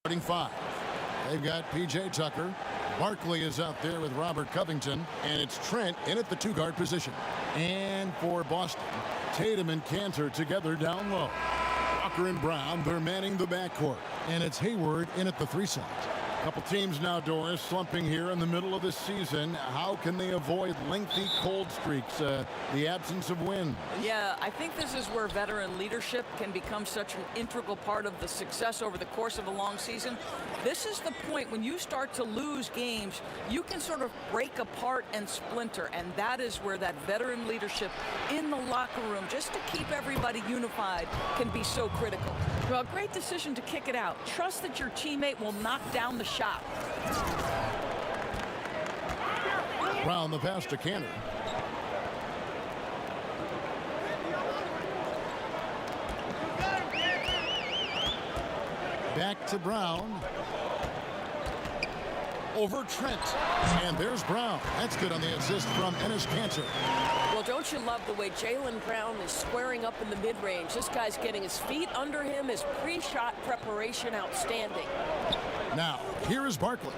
starting five. They've got P.J. Tucker. Barkley is out there with Robert Covington. And it's Trent in at the two-guard position. And for Boston, Tatum and Cantor together down low. Walker and Brown, they're manning the backcourt. And it's Hayward in at the three slot. Couple teams now, Doris, slumping here in the middle of the season. How can they avoid lengthy cold streaks, the absence of wind? Yeah, I think this is where veteran leadership can become such an integral part of the success over the course of a long season. This is the point when you start to lose games, you can sort of break apart and splinter, and that is where that veteran leadership in the locker room, just to keep everybody unified, can be so critical. Well, great decision to kick it out. Trust that your teammate will knock down the shot. Brown the pass to Cantor. Back to Brown. Over Trent. And there's Brown. That's good on the assist from Enes Kanter. Well, don't you love the way Jaylen Brown is squaring up in the mid-range? This guy's getting his feet under him. His pre-shot preparation outstanding. Now, here is Barkley.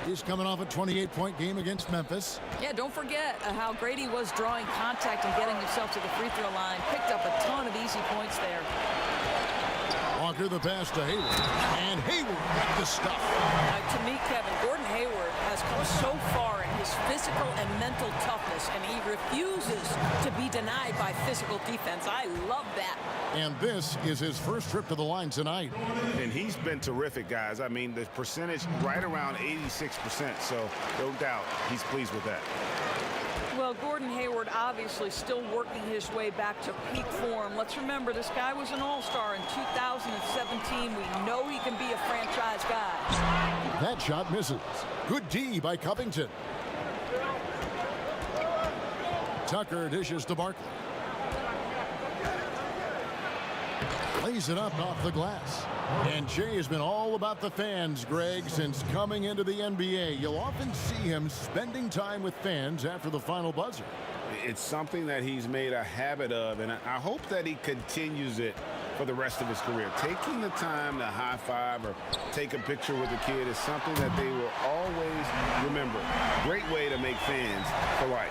He's coming off a 28-point game against Memphis. Yeah, don't forget how great he was drawing contact and getting himself to the free throw line. Picked up a ton of easy points there. Walker the pass to Hayward. And Hayward with the stuff. To me, Kevin, Gordon Hayward has come so far in his physical and mental toughness, and he refuses to be denied by physical defense. I love that. And this is his first trip to the line tonight. And he's been terrific, guys. I mean, the percentage right around 86%, so no doubt he's pleased with that. Well, Gordon Hayward obviously still working his way back to peak form. Let's remember, this guy was an all-star in 2017. We know he can be a franchise guy. That shot misses. Good D by Covington. Tucker dishes to Barkley. Lays it up off the glass. And Jay has been all about the fans, Greg, since coming into the NBA. You'll often see him spending time with fans after the final buzzer. It's something that he's made a habit of, and I hope that he continues it for the rest of his career. Taking the time to high-five or take a picture with a kid is something that they will always remember. Great way to make fans for life.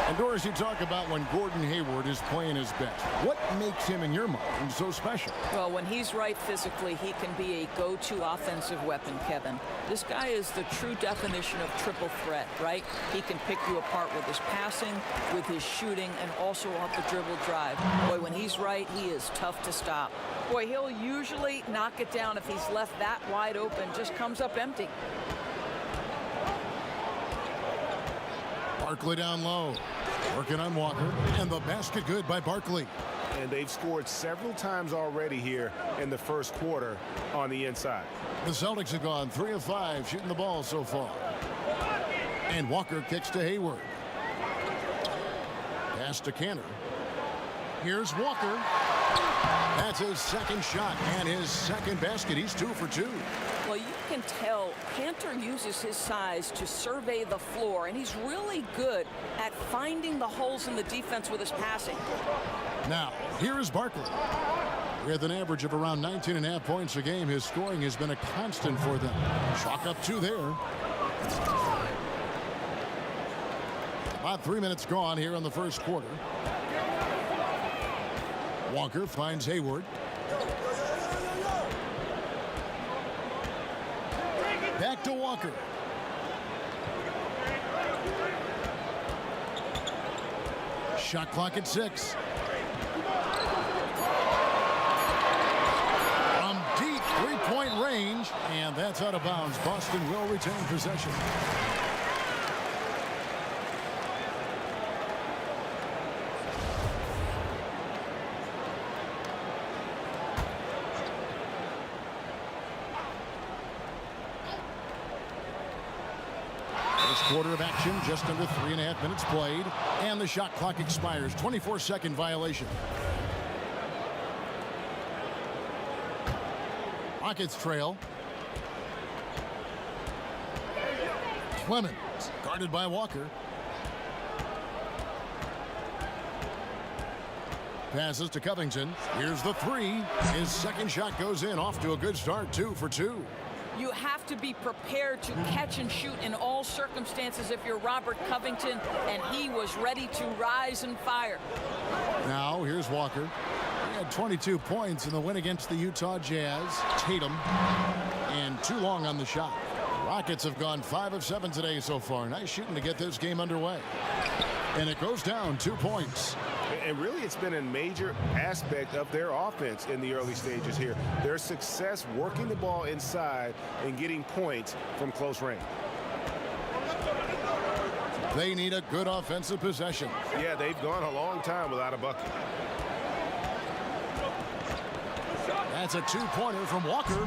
And Doris, you talk about when Gordon Hayward is playing his best. What makes him, in your mind, so special? Well, when he's right physically, he can be a go-to offensive weapon, Kevin. This guy is the true definition of triple threat, right? He can pick you apart with his passing, with his shooting, and also off the dribble drive. Boy, when he's right, he is tough to stop. Boy, he'll usually knock it down if he's left that wide open. Just comes up empty. Barkley down low. Working on Walker, and the basket good by Barkley. And they've scored several times already here in the first quarter on the inside. The Celtics have gone 3 of 5 shooting the ball so far. And Walker kicks to Hayward. Pass to Cantor. Here's Walker. That's his second shot and his second basket. He's 2 for 2. Well, you can tell Cantor uses his size to survey the floor, and he's really good at finding the holes in the defense with his passing. Now, here is Barkley. With an average of around 19.5 points a game, his scoring has been a constant for them. Chalk up 2 there. About 3 minutes gone here in the first quarter. Walker finds Hayward. Back to Walker. Shot clock at 6. From deep three-point range, and that's out of bounds. Boston will retain possession. Quarter of action, just under 3.5 minutes played, and the shot clock expires. 24-second violation. Rockets trail. Clemens guarded by Walker. Passes to Covington. Here's the three. His second shot goes in. Off to a good start. 2 for 2. You have to be prepared to catch and shoot in all circumstances if you're Robert Covington, and he was ready to rise and fire. Now, here's Walker. He had 22 points in the win against the Utah Jazz. Tatum, and too long on the shot. Rockets have gone 5 of 7 today so far. Nice shooting to get this game underway. And it goes down 2 points. And really, it's been a major aspect of their offense in the early stages here. Their success working the ball inside and getting points from close range. They need a good offensive possession. Yeah, they've gone a long time without a bucket. That's a 2-pointer from Walker.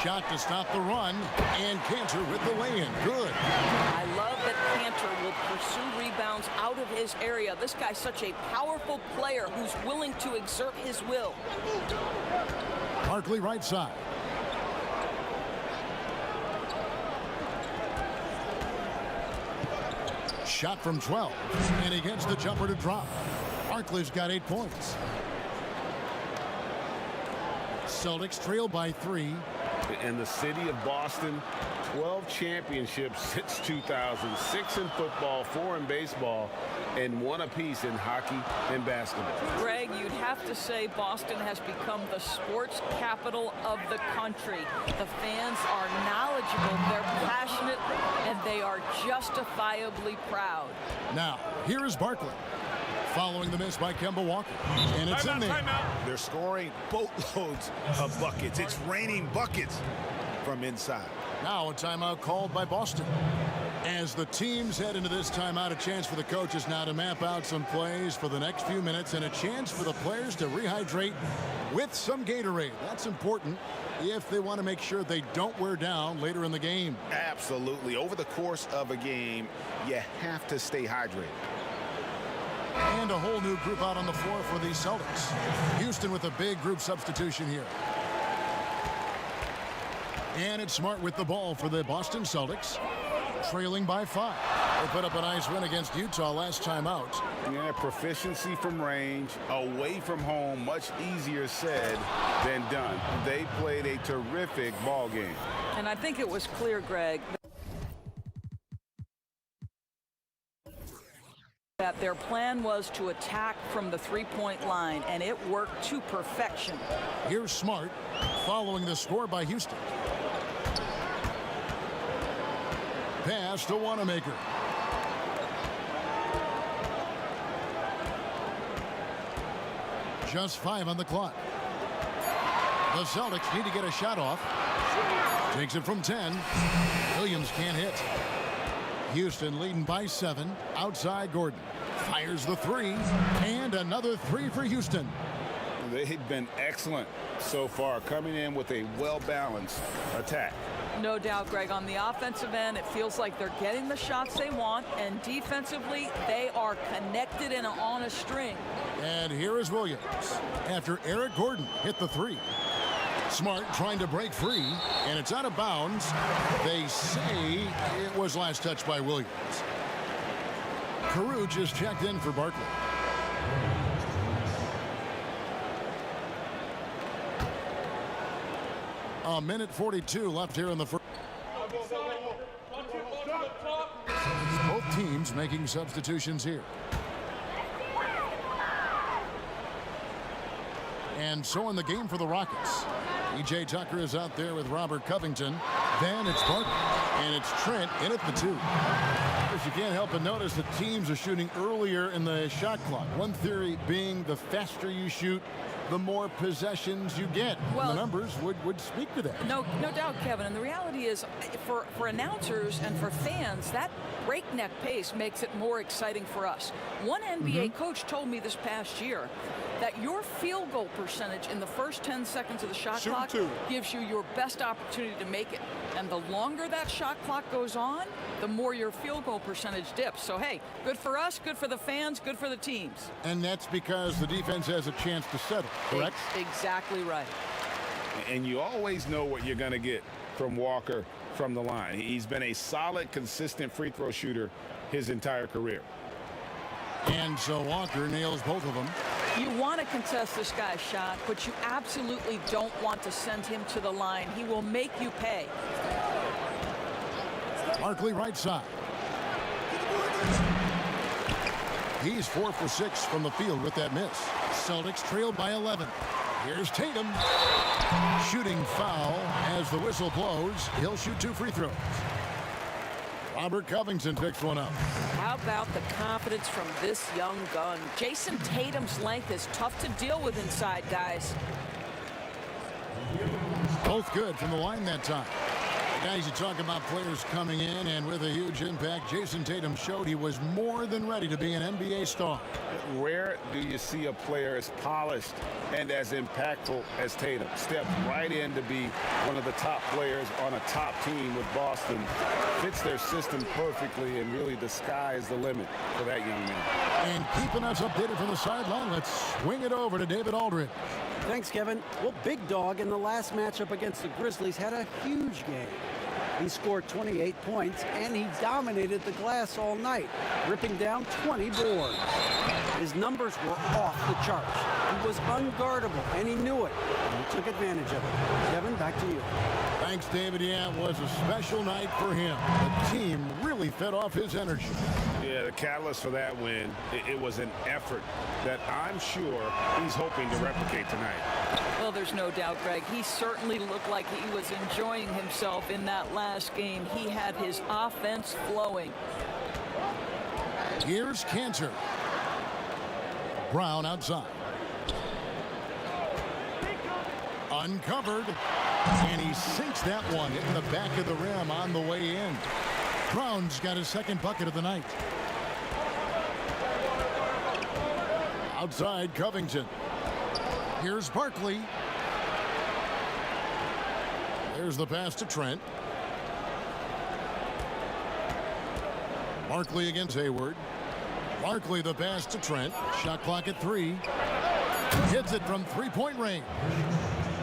Shot to stop the run, and Cantor with the lay-in. Good. I love that Cantor will pursue rebounds out of his area. This guy's such a powerful player who's willing to exert his will. Barkley right side. Shot from 12, and he gets the jumper to drop. Barkley's got 8 points. Celtics trail by 3. In the city of Boston, 12 championships since 2000, 6 in football, 4 in baseball, and 1 apiece in hockey and basketball. Greg, you'd have to say Boston has become the sports capital of the country. The fans are knowledgeable, they're passionate, and they are justifiably proud. Now, here is Barkley. Following the miss by Kemba Walker. And it's in there. They're scoring boatloads of buckets. It's raining buckets from inside. Now a timeout called by Boston. As the teams head into this timeout, a chance for the coaches now to map out some plays for the next few minutes and a chance for the players to rehydrate with some Gatorade. That's important if they want to make sure they don't wear down later in the game. Absolutely. Over the course of a game, you have to stay hydrated. And a whole new group out on the floor for the Celtics. Houston with a big group substitution here. And it's Smart with the ball for the Boston Celtics. Trailing by 5. They put up a nice win against Utah last time out. Yeah, proficiency from range, away from home, much easier said than done. They played a terrific ball game. And I think it was clear, Greg, that their plan was to attack from the three-point line, and it worked to perfection. Here's Smart following the score by Houston. Pass to Wanamaker. Just 5 on the clock. The Celtics need to get a shot off. Takes it from 10. Williams can't hit. Houston leading by 7. Outside Gordon. Fires the 3. And another 3 for Houston. They've been excellent so far, coming in with a well-balanced attack. No doubt, Greg. On the offensive end, it feels like they're getting the shots they want, and defensively, they are connected and on a string. And here is Williams after Eric Gordon hit the 3. Smart trying to break free, and it's out of bounds. They say it was last touched by Williams. Carew just checked in for Barkley. A minute 42 left here in the first. Both teams making substitutions here. And so in the game for the Rockets, E.J. Tucker is out there with Robert Covington. Then it's Barkley, and it's Trent in at the 2. If you can't help but notice that teams are shooting earlier in the shot clock. One theory being the faster you shoot, the more possessions you get. Well, the numbers would speak to that. No doubt, Kevin. And the reality is, for announcers and for fans, that breakneck pace makes it more exciting for us. One NBA coach told me this past year that your field goal percentage in the first 10 seconds of the shot clock gives you your best opportunity to make it. And the longer that shot clock goes on, the more your field goal percentage dips. So, hey, good for us, good for the fans, good for the teams. And that's because the defense has a chance to settle, correct? Exactly right. And you always know what you're going to get from Walker from the line. He's been a solid, consistent free throw shooter his entire career. And so Walker nails both of them. You want to contest this guy's shot, but you absolutely don't want to send him to the line. He will make you pay. Barkley right side. He's 4 for 6 from the field with that miss. Celtics trailed by 11. Here's Tatum. Shooting foul as the whistle blows. He'll shoot 2 free throws. Robert Covington picks one up. How about the confidence from this young gun? Jason Tatum's length is tough to deal with inside, guys. Both good from the line that time. Guys, you talk about players coming in and with a huge impact. Jason Tatum showed he was more than ready to be an NBA star. Rare do you see a player as polished and as impactful as Tatum. Stepped right in to be one of the top players on a top team with Boston. Fits their system perfectly, and really the sky is the limit for that young man. And keeping us updated from the sideline, let's swing it over to David Aldridge. Thanks, Kevin. Well, Big Dog in the last matchup against the Grizzlies had a huge game. He scored 28 points, and he dominated the glass all night, ripping down 20 boards. His numbers were off the charts. He was unguardable, and he knew it, and he took advantage of it. Kevin, back to you. Thanks, David. Yeah, it was a special night for him. The team really fed off his energy. Yeah, the catalyst for that win, it was an effort that I'm sure he's hoping to replicate tonight. Well, there's no doubt, Greg. He certainly looked like he was enjoying himself in that last game. He had his offense flowing. Here's Cantor. Brown outside. Uncovered. And he sinks that one in the back of the rim on the way in. Brown's got his second bucket of the night. Outside, Covington. Here's Barkley. There's the pass to Trent. Barkley against Hayward. Barkley the pass to Trent. Shot clock at 3. Hits it from three-point range.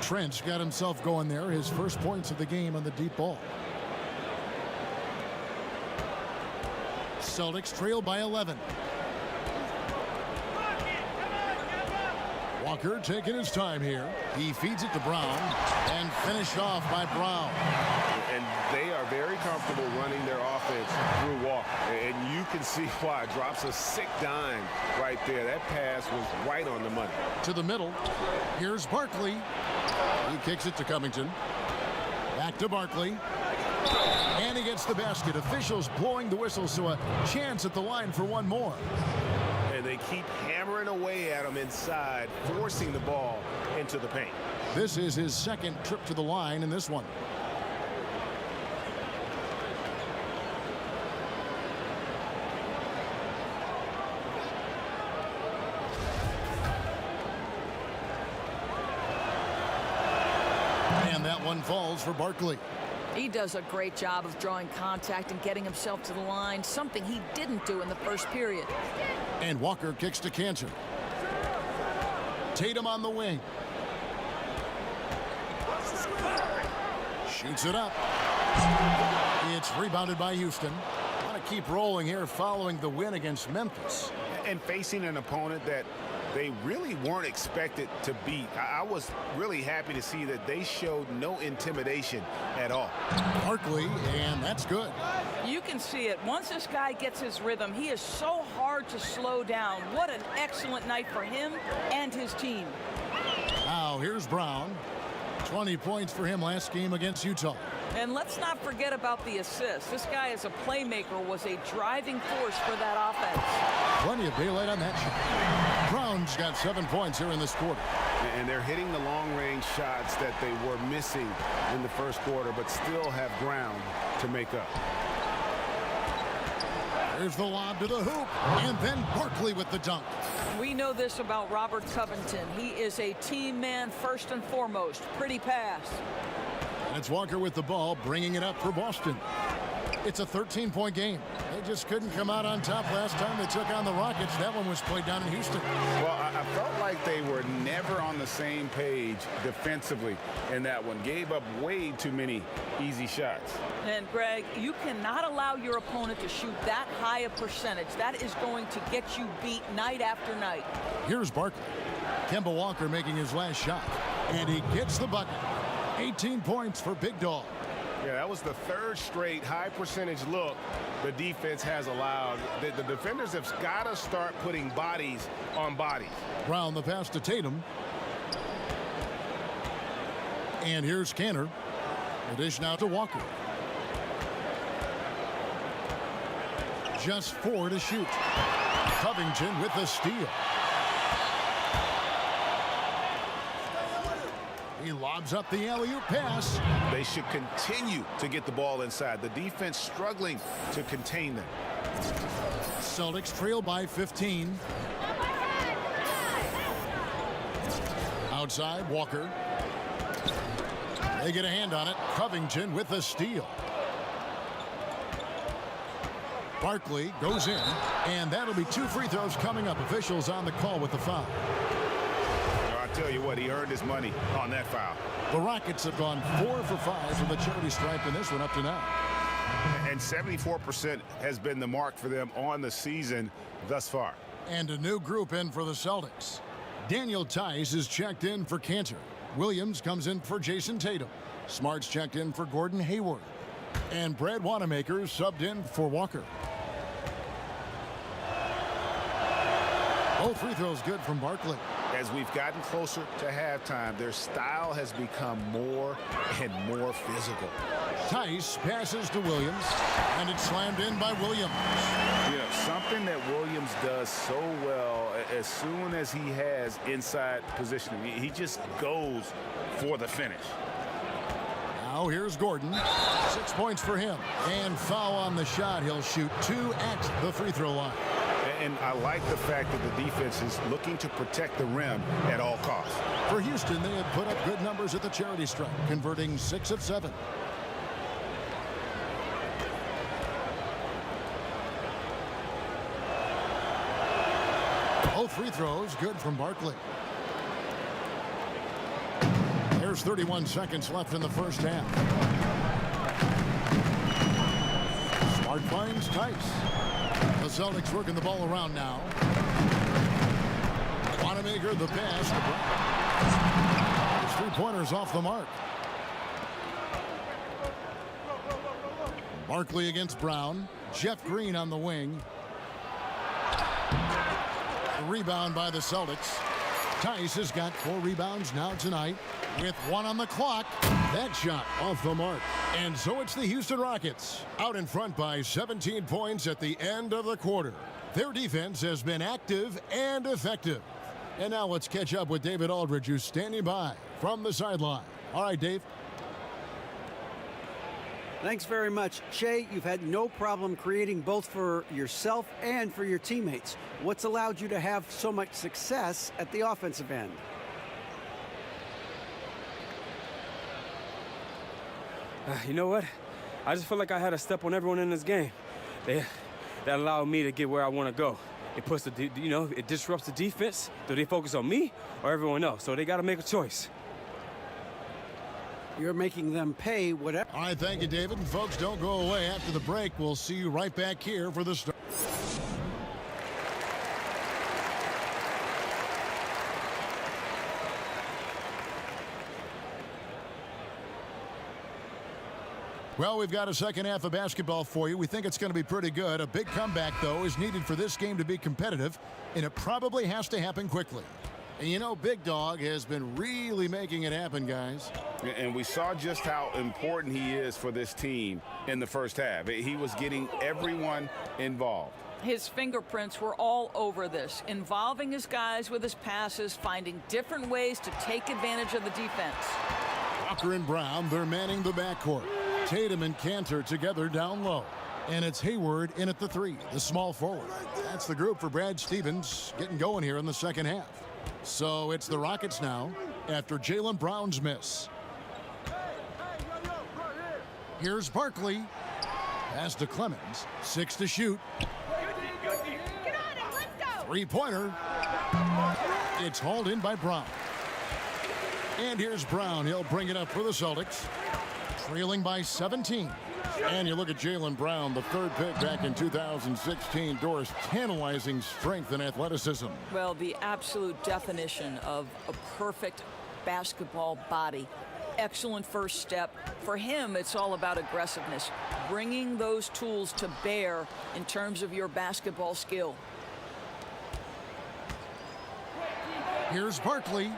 Trent's got himself going there. His first points of the game on the deep ball. Celtics trail by 11. Walker taking his time here. He feeds it to Brown and finished off by Brown. And they are very comfortable running their offense through Walker. And you can see why. Drops a sick dime right there. That pass was right on the money. To the middle. Here's Barkley. He kicks it to Covington. Back to Barkley. And he gets the basket. Officials blowing the whistle, so a chance at the line for one more. And they keep hammering away at him inside, forcing the ball into the paint. This is his second trip to the line in this one. And that one falls for Barkley. He does a great job of drawing contact and getting himself to the line, something he didn't do in the first period. And Walker kicks to Cantor. Tatum on the wing. Shoots it up. It's rebounded by Houston. Want to keep rolling here following the win against Memphis. And facing an opponent that they really weren't expected to beat. I was really happy to see that they showed no intimidation at all. Barkley, and that's good. You can see it. Once this guy gets his rhythm, he is so hard to slow down. What an excellent night for him and his team. Now, here's Brown. 20 points for him last game against Utah. And let's not forget about the assist. This guy as a playmaker was a driving force for that offense. Plenty of daylight on that shot. Brown's got 7 points here in this quarter. And they're hitting the long-range shots that they were missing in the first quarter, but still have ground to make up. There's the lob to the hoop, and then Barkley with the dunk. We know this about Robert Covington. He is a team man first and foremost. Pretty pass. And it's Walker with the ball, bringing it up for Boston. It's a 13-point game. They just couldn't come out on top last time they took on the Rockets. That one was played down in Houston. Well, I felt like they were never on the same page defensively in that one. Gave up way too many easy shots. And Greg, you cannot allow your opponent to shoot that high a percentage. That is going to get you beat night after night. Here's Barkley. Kemba Walker making his last shot. And he gets the bucket. 18 points for Big Dog. Yeah, that was the third straight high percentage look the defense has allowed. The defenders have got to start putting bodies on bodies. Brown the pass to Tatum. And here's Cantor. The dish now to Walker. Just 4 to shoot. Covington with the steal. He lobs up the alley-oop pass. They should continue to get the ball inside. The defense struggling to contain them. Celtics trail by 15. Outside, Walker. They get a hand on it. Covington with the steal. Barkley goes in, and that'll be 2 free throws coming up. Officials on the call with the foul. I tell you what, he earned his money on that foul. The Rockets have gone 4 for 5 from the charity stripe in this one up to now. And 74% has been the mark for them on the season thus far. And a new group in for the Celtics. Daniel Tice is checked in for Cantor. Williams comes in for Jason Tatum. Smart's checked in for Gordon Hayward. And Brad Wanamaker subbed in for Walker. Both free throws good from Barkley. As we've gotten closer to halftime, their style has become more and more physical. Tice passes to Williams, and it's slammed in by Williams. You know, something that Williams does so well as soon as he has inside positioning, he just goes for the finish. Now here's Gordon. 6 points for him. And foul on the shot. He'll shoot 2 at the free throw line. And I like the fact that the defense is looking to protect the rim at all costs. For Houston, they have put up good numbers at the charity stripe, converting 6 of 7. Both free throws good from Barkley. There's 31 seconds left in the first half. Smart finds Tice. The Celtics working the ball around now. Wanamaker the pass to Brown. His 3-pointers off the mark. Barkley against Brown. Jeff Green on the wing. The rebound by the Celtics. Tice has got 4 rebounds now tonight. With 1 on the clock, that shot off the mark. And so it's the Houston Rockets out in front by 17 points at the end of the quarter. Their defense has been active and effective. And now let's catch up with David Aldridge, who's standing by from the sideline. All right, Dave. Thanks very much. Shea, you've had no problem creating both for yourself and for your teammates. What's allowed you to have so much success at the offensive end? You know what? I just feel like I had a step on everyone in this game. That allowed me to get where I want to go. It puts it disrupts the defense. Do they focus on me or everyone else? So they got to make a choice. You're making them pay whatever. All right, thank you, David. And folks, don't go away. After the break, we'll see you right back here for the start. Well, we've got a second half of basketball for you. We think it's going to be pretty good. A big comeback, though, is needed for this game to be competitive, and it probably has to happen quickly. And you know, Big Dog has been really making it happen, guys. And we saw just how important he is for this team in the first half. He was getting everyone involved. His fingerprints were all over this, involving his guys with his passes, finding different ways to take advantage of the defense. Walker and Brown, they're manning the backcourt. Tatum and Cantor together down low. And it's Hayward in at the 3, the small forward. That's the group for Brad Stevens getting going here in the second half. So it's the Rockets now after Jaylen Brown's miss. Here's Barkley. Pass to Clemens. 6 to shoot. Three-pointer. It's hauled in by Brown. And here's Brown. He'll bring it up for the Celtics. Trailing by 17. And you look at Jaylen Brown, the third pick back in 2016. Doris, tantalizing strength and athleticism. Well, the absolute definition of a perfect basketball body. Excellent first step. For him, it's all about aggressiveness, bringing those tools to bear in terms of your basketball skill. Here's Barkley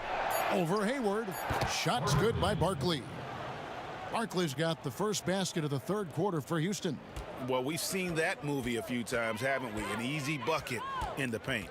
over Hayward. Shot's good by Barkley. Barkley's got the first basket of the third quarter for Houston. Well, we've seen that movie a few times, haven't we? An easy bucket in the paint.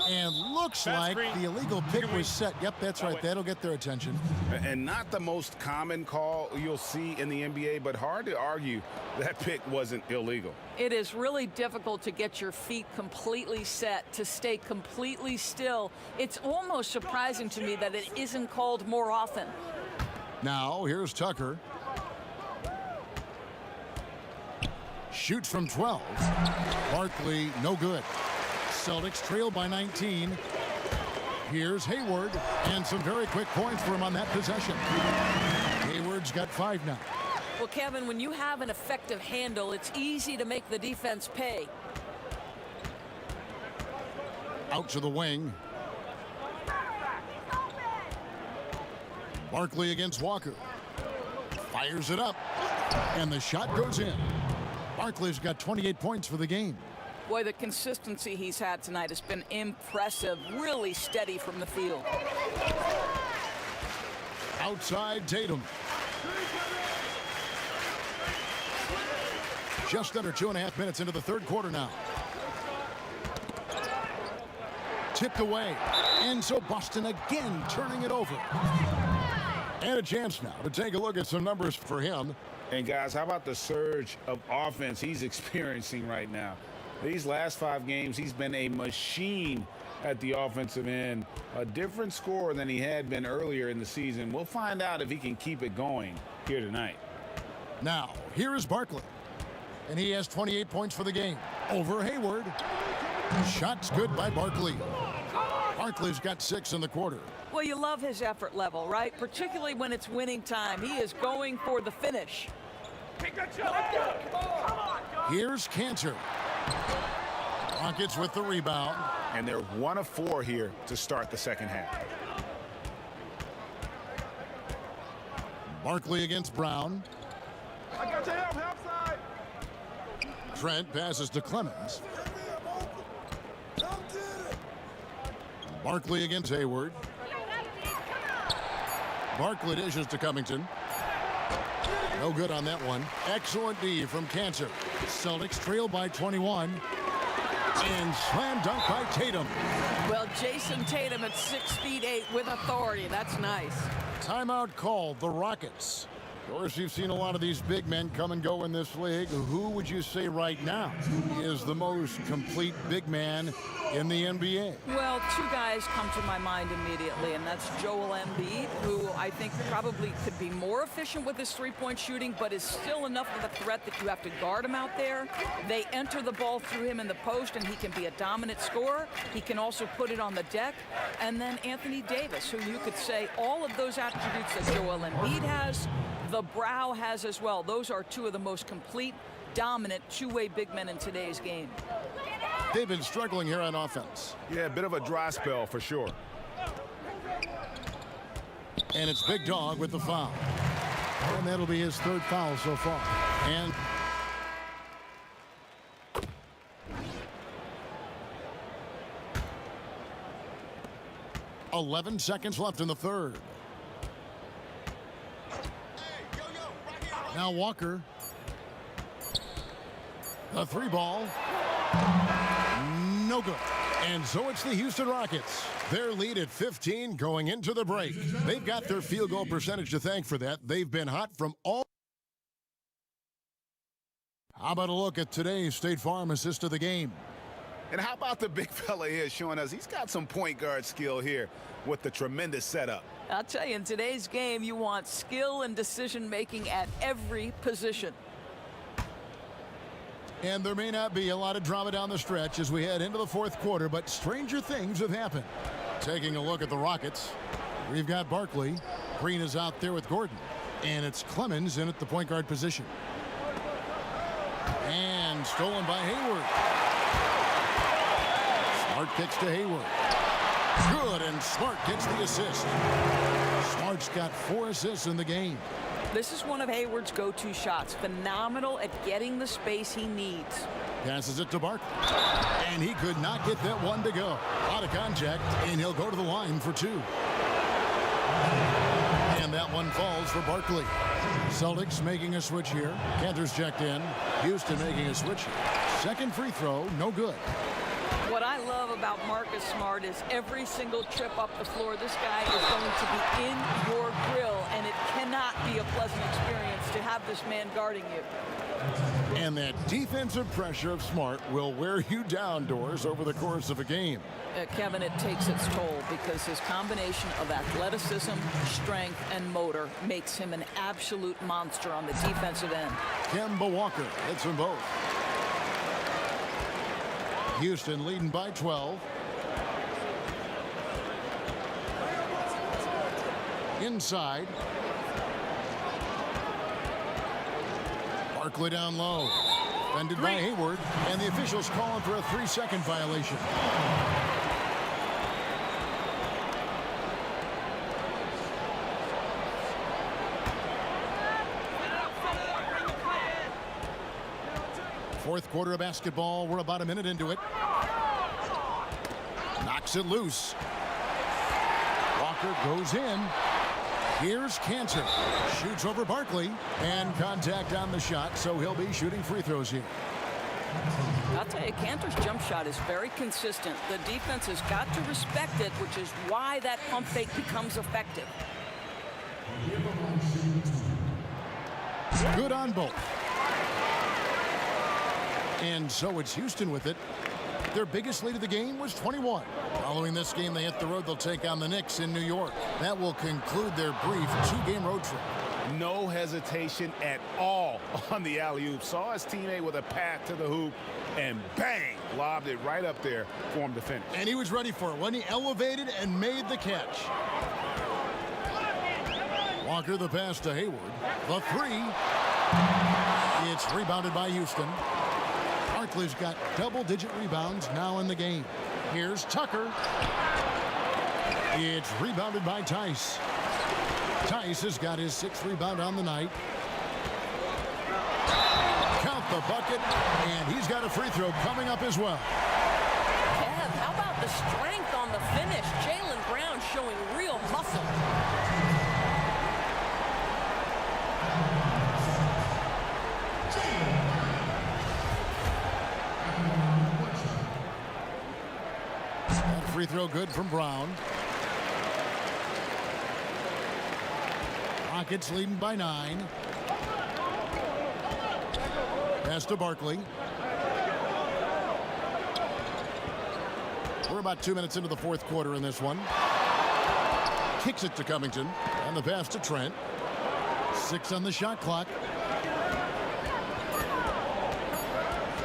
And looks like the illegal pick was set. Yep, that's right. That'll get their attention. And not the most common call you'll see in the NBA, but hard to argue that pick wasn't illegal. It is really difficult to get your feet completely set, to stay completely still. It's almost surprising to me that it isn't called more often. Now, here's Tucker. Shoots from 12. Barkley, no good. Celtics trail by 19. Here's Hayward, and some very quick points for him on that possession. Hayward's got 5 now. Well, Kevin, when you have an effective handle, it's easy to make the defense pay. Out to the wing. Barkley against Walker. Fires it up, and the shot goes in. Barkley's got 28 points for the game. Boy, the consistency he's had tonight has been impressive, really steady from the field. Outside Tatum. Just under 2.5 minutes into the third quarter now. Tipped away, and so Boston again turning it over. And a chance now to take a look at some numbers for him. And guys, how about the surge of offense he's experiencing right now? These last 5 games, he's been a machine at the offensive end. A different scorer than he had been earlier in the season. We'll find out if he can keep it going here tonight. Now, here is Barkley. And he has 28 points for the game. Over Hayward. Shot's good by Barkley. Barkley's got 6 in the quarter. Well, you love his effort level, right? Particularly when it's winning time. He is going for the finish. Here's Cantor. Rockets with the rebound. And they're 1 of 4 here to start the second half. Barkley against Brown. I got your help side. Trent passes to Clemens. Barkley against Hayward. Barkley dishes to Covington. No good on that one. Excellent D from Cantor. Celtics trail by 21. And slam dunk by Tatum. Well, Jason Tatum at 6'8" with authority. That's nice. Timeout called, the Rockets. Of course, you've seen a lot of these big men come and go in this league. Who would you say right now is the most complete big man in the NBA? Well, 2 guys come to my mind immediately, and that's Joel Embiid, who I think probably could be more efficient with his three-point shooting, but is still enough of a threat that you have to guard him out there. They enter the ball through him in the post, and he can be a dominant scorer. He can also put it on the deck. And then Anthony Davis, who you could say all of those attributes that Joel Embiid has, the Brow has as well. Those are 2 of the most complete, dominant, two-way big men in today's game. They've been struggling here on offense. Yeah, a bit of a dry spell for sure. And it's Big Dog with the foul. And that'll be his 3rd foul so far. And .11 seconds left in the third. Now Walker. The 3 ball. No good. And so it's the Houston Rockets. Their lead at 15 going into the break. They've got their field goal percentage to thank for that. They've been hot from all. How about a look at today's State Farm assist of the game? And how about the big fella here showing us he's got some point guard skill here with the tremendous setup. I'll tell you, in today's game, you want skill and decision-making at every position. And there may not be a lot of drama down the stretch as we head into the fourth quarter, but stranger things have happened. Taking a look at the Rockets, we've got Barkley. Green is out there with Gordon. And it's Clemens in at the point guard position. And stolen by Hayward. Smart kicks to Hayward. Good, and Smart gets the assist. Smart's got 4 assists in the game. This is one of Hayward's go-to shots. Phenomenal at getting the space he needs. Passes it to Barkley. And he could not get that one to go. Out of contact, and he'll go to the line for 2. And that one falls for Barkley. Celtics making a switch here. Cantor's checked in. Houston making a switch. Second free throw, no good. What I love about Marcus Smart is every single trip up the floor, this guy is going to be in your grill, and it cannot be a pleasant experience to have this man guarding you. And that defensive pressure of Smart will wear you down, Doors, over the course of a game. Kevin, it takes its toll because his combination of athleticism, strength, and motor makes him an absolute monster on the defensive end. Kemba Walker hits them both. Houston leading by 12. Inside. Barkley down low. Defended by Hayward. And the officials calling for a 3-second violation. Fourth quarter of basketball. We're about a minute into it. Knocks it loose. Walker goes in. Here's Cantor. Shoots over Barkley. And contact on the shot, so he'll be shooting free throws here. I'll tell you, Cantor's jump shot is very consistent. The defense has got to respect it, which is why that pump fake becomes effective. Good on both. And so it's Houston with it. Their biggest lead of the game was 21. Following this game, they hit the road. They'll take on the Knicks in New York. That will conclude their brief 2-game road trip. No hesitation at all on the alley-oop. Saw his teammate with a path to the hoop, and bang, lobbed it right up there for him to finish. And he was ready for it when he elevated and made the catch. Walker the pass to Hayward. The 3. It's rebounded by Houston. Barkley's got double-digit rebounds now in the game. Here's Tucker. It's rebounded by Tice. Tice has got his 6th rebound on the night. Count the bucket, and he's got a free throw coming up as well. Kev, how about the strength on the finish? Jaylen Brown showing real muscle. Free throw good from Brown. Rockets leading by 9. Pass to Barkley. We're about 2 minutes into the fourth quarter in this one. Kicks it to Covington. And the pass to Trent. 6 on the shot clock.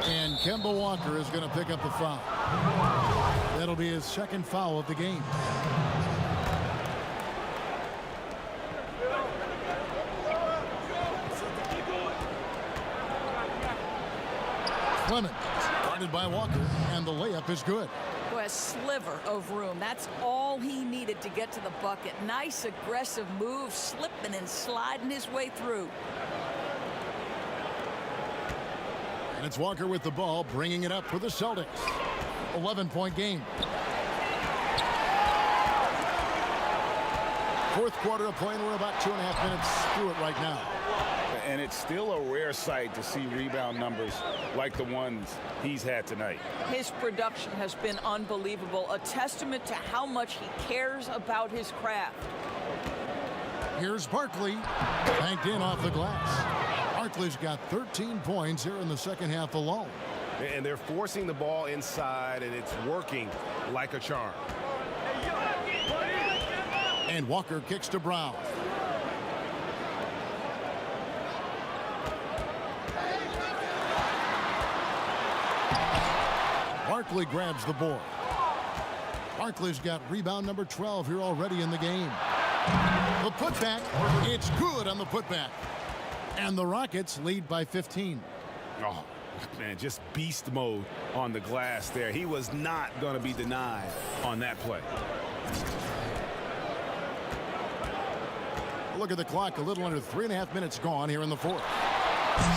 And Kemba Walker is going to pick up the foul. That'll be his 2nd foul of the game. Clemens, guarded by Walker, and the layup is good. A sliver of room. That's all he needed to get to the bucket. Nice aggressive move, slipping and sliding his way through. And it's Walker with the ball, bringing it up for the Celtics. 11-point game. Fourth quarter of play, and we're about 2.5 minutes through it right now. And it's still a rare sight to see rebound numbers like the ones he's had tonight. His production has been unbelievable, a testament to how much he cares about his craft. Here's Barkley, banked in off the glass. Barkley's got 13 points here in the second half alone. And they're forcing the ball inside, and it's working like a charm. And Walker kicks to Brown. Barkley grabs the board. Barkley's got rebound number 12 here already in the game. The putback, it's good on the putback. And the Rockets lead by 15. Oh, man, just beast mode on the glass there. He was not going to be denied on that play. Look at the clock, a little under 3.5 minutes gone here in the fourth.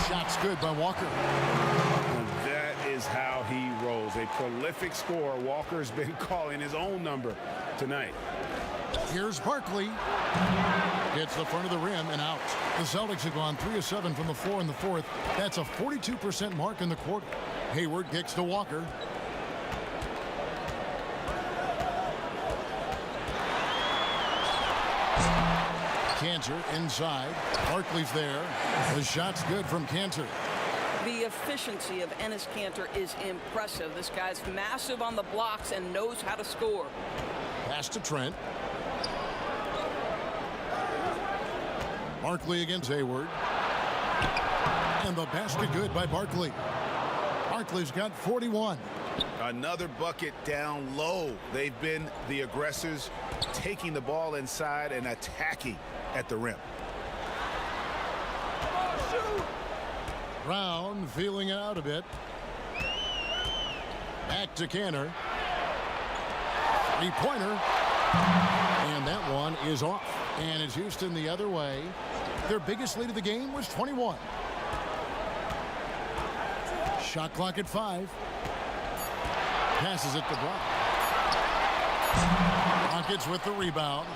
Shot's good by Walker. And that is how he rolls. A prolific scorer. Walker's been calling his own number tonight. Here's Barkley. Hits the front of the rim and out. The Celtics have gone 3 of 7 from the floor in the fourth. That's a 42% mark in the quarter. Hayward kicks to Walker. Cantor inside. Barkley's there. The shot's good from Cantor. The efficiency of Enes Kanter is impressive. This guy's massive on the blocks and knows how to score. Pass to Trent. Barkley against Hayward. And the basket good by Barkley. Barkley's got 41. Another bucket down low. They've been the aggressors, taking the ball inside and attacking at the rim. Brown feeling it out a bit. Back to Cantor. Three-pointer. And that one is off. And it's Houston the other way. Their biggest lead of the game was 21. Shot clock at 5. Passes it to Brown. Rockets with the rebound.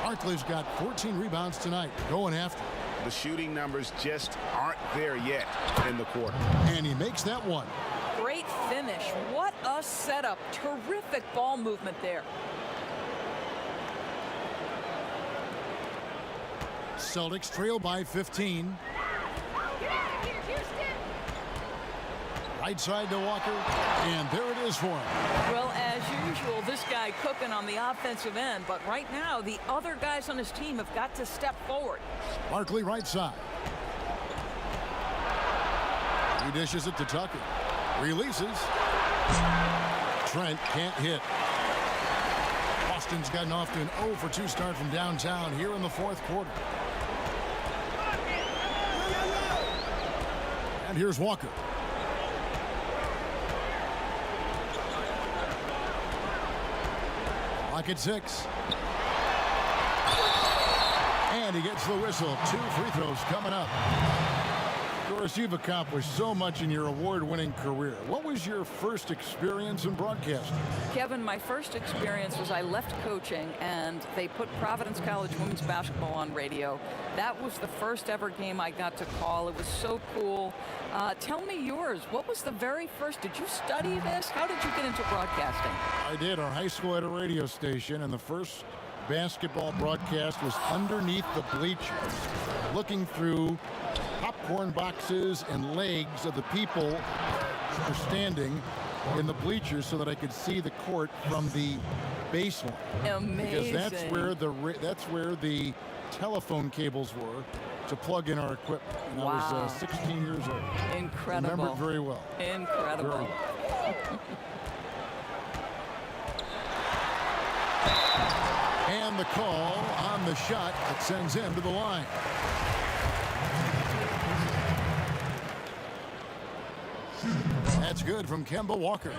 Barkley's got 14 rebounds tonight. Going after. The shooting numbers just aren't there yet in the quarter. And he makes that one. Great finish. What a setup. Terrific ball movement there. Celtics trail by 15. Right side to Walker, and there it is for him. Well, as usual, this guy cooking on the offensive end, but right now the other guys on his team have got to step forward. Barkley right side. He dishes it to Tucker. Releases. Trent can't hit. Boston's gotten off to an 0 for 2 start from downtown here in the fourth quarter. And here's Walker. Clock at 6. And he gets the whistle. 2 free throws coming up. Of course, you've accomplished so much in your award-winning career. What was your first experience in broadcasting? Kevin, my first experience was I left coaching and they put Providence College women's basketball on radio. That was the first ever game I got to call. It was so cool. Tell me yours. What was the very first? Did you study this? How did you get into broadcasting? I did. Our high school had a radio station, and the first basketball broadcast was underneath the bleachers, looking through popcorn boxes and legs of the people who were standing in the bleachers so that I could see the court from the baseline. Amazing. Because that's where the telephone cables were to plug in our equipment. And Wow. I was 16 years old. Incredible. Remember it very well. Incredible. Very well. And the call on the shot that sends him to the line. That's good from Kemba Walker.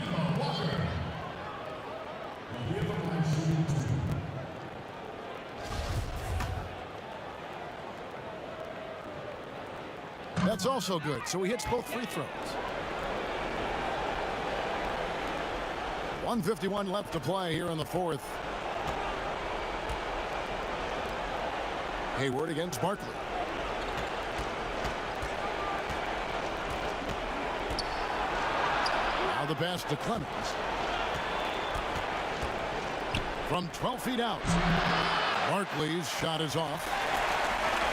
That's also good, so he hits both free throws. 1:51 left to play here in the fourth. Hayward against Barkley. Now the pass to Clemens. From 12 feet out. Barkley's shot is off.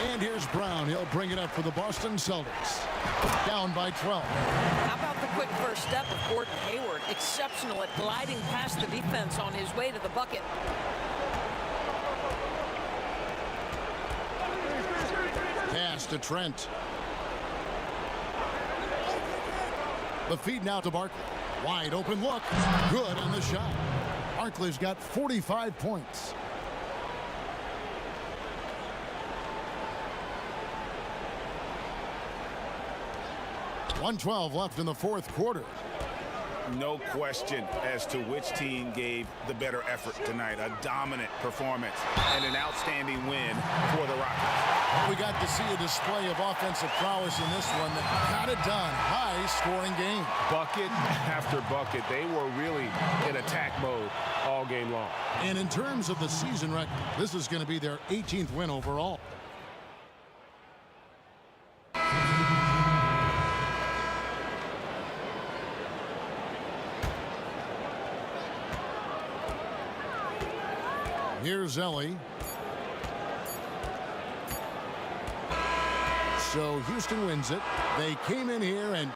And here's Brown. He'll bring it up for the Boston Celtics. Down by 12. How about the quick first step of Gordon Hayward. Exceptional at gliding past the defense on his way to the bucket. Pass to Trent. The feed now to Barkley. Wide open look. Good on the shot. Barkley's got 45 points. .112 left in the fourth quarter. No question as to which team gave the better effort tonight. A dominant performance and an outstanding win for the Rockets. We got to see a display of offensive prowess in this one that got it done. High-scoring game. Bucket after bucket. They were really in attack mode all game long. And in terms of the season record, this is going to be their 18th win overall. Here's Ellie. So Houston wins it. They came in here and